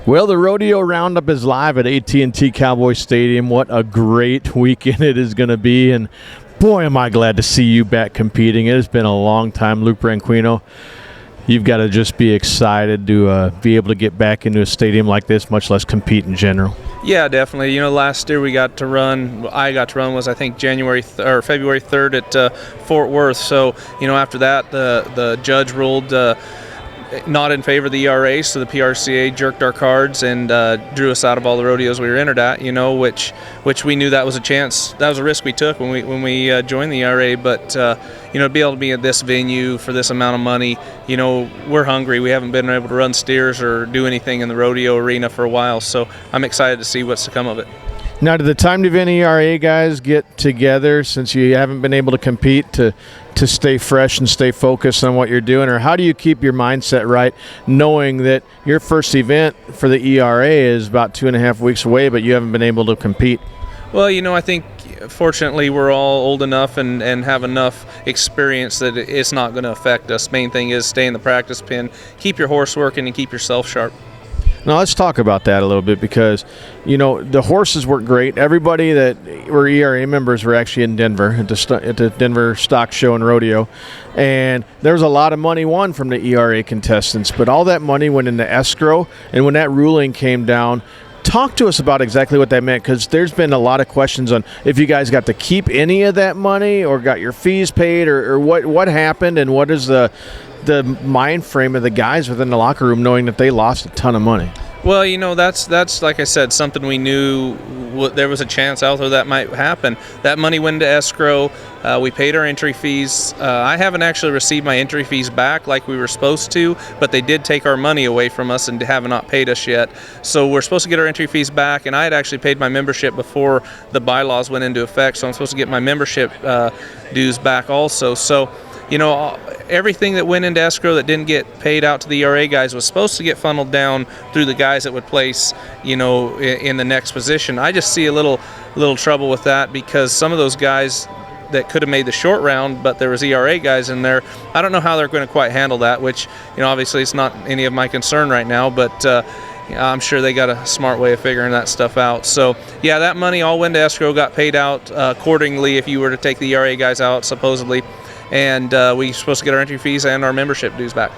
Well, the Rodeo Round Up is live at AT&T Cowboy Stadium. What a great weekend it is going to be, and boy, am I glad to see you back competing. It has been a long time, Luke Branquinho. You've got to just be excited to be able to get back into a stadium like this, much less compete in general. Yeah, definitely. You know, last year I got to run was I think February 3rd at Fort Worth. So, you know, after that the judge ruled not in favor of the ERA, so the PRCA jerked our cards and drew us out of all the rodeos we were entered at. You know, which we knew that was a chance, that was a risk we took when we joined the ERA. But you know, to be able to be at this venue for this amount of money, you know, we're hungry. We haven't been able to run steers or do anything in the rodeo arena for a while, so I'm excited to see what's to come of it. Now, do the timed event ERA guys get together since you haven't been able to compete to stay fresh and stay focused on what you're doing? Or how do you keep your mindset right knowing that your first event for the ERA is about 2.5 weeks away, but you haven't been able to compete? Well, you know, I think fortunately we're all old enough and have enough experience that it's not going to affect us. Main thing is stay in the practice pen, keep your horse working, and keep yourself sharp. Now, let's talk about that a little bit because, you know, the horses work great. Everybody that were ERA members were actually in Denver at the Denver Stock Show and Rodeo. And there was a lot of money won from the ERA contestants, but all that money went into escrow. And when that ruling came down, talk to us about exactly what that meant, because there's been a lot of questions on if you guys got to keep any of that money or got your fees paid or what happened, and what is the mind frame of the guys within the locker room knowing that they lost a ton of money. Well, you know, that's like I said, something we knew there was a chance out there that might happen. That money went into escrow. We paid our entry fees. I haven't actually received my entry fees back like we were supposed to, but they did take our money away from us and have not paid us yet. So we're supposed to get our entry fees back, and I had actually paid my membership before the bylaws went into effect, so I'm supposed to get my membership dues back also. So, you know, everything that went into escrow that didn't get paid out to the ERA guys was supposed to get funneled down through the guys that would place, you know, in the next position. I just see a little trouble with that because some of those guys that could have made the short round, but there was ERA guys in there. I don't know how they're going to quite handle that, which, you know, obviously it's not any of my concern right now, but I'm sure they got a smart way of figuring that stuff out. So, yeah, that money all went to escrow, got paid out accordingly if you were to take the ERA guys out, supposedly. And we're supposed to get our entry fees and our membership dues back.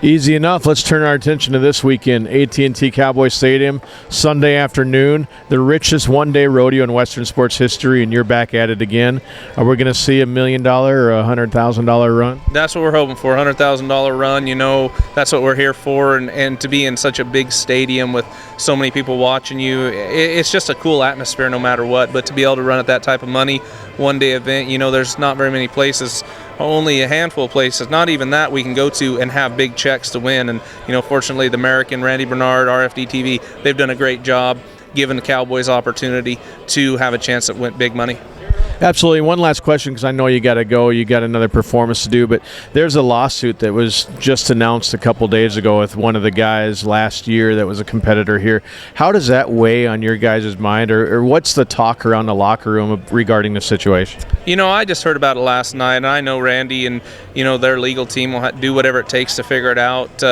Easy enough. Let's turn our attention to this weekend. AT&T Cowboy Stadium, Sunday afternoon, the richest one-day rodeo in Western sports history, and you're back at it again. Are we going to see $1 million or a $100,000 run? That's what we're hoping for, $100,000 run. You know, that's what we're here for, and to be in such a big stadium with so many people watching you, it's just a cool atmosphere no matter what. But to be able to run at that type of money, one-day event, you know, there's not very many places, only a handful of places, not even that, we can go to and have big checks to win. And, you know, fortunately, The American, Randy Bernard, RFD-TV, they've done a great job giving the Cowboys opportunity to have a chance at win big money. Absolutely. One last question, because I know you got to go. You got another performance to do, but there's a lawsuit that was just announced a couple days ago with one of the guys last year that was a competitor here. How does that weigh on your guys' mind, or what's the talk around the locker room regarding the situation? You know, I just heard about it last night, and I know Randy and, you know, their legal team will do whatever it takes to figure it out,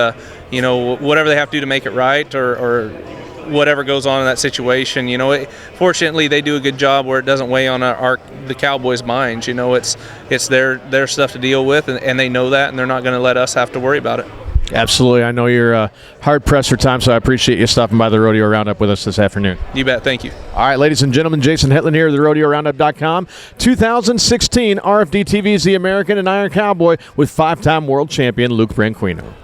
you know, whatever they have to do to make it right, or whatever goes on in that situation. You know, fortunately they do a good job where it doesn't weigh on the Cowboys' minds. You know, it's their stuff to deal with, and they know that, and they're not going to let us have to worry about it. Absolutely. I know you're hard pressed for time, so I appreciate you stopping by the Rodeo Roundup with us this afternoon. You bet. Thank you. All right, ladies and gentlemen, Jason Hetland here at the RodeoRoundup.com. 2016 RFD-TV's The American and Iron Cowboy with 5-time world champion Luke Branquinho.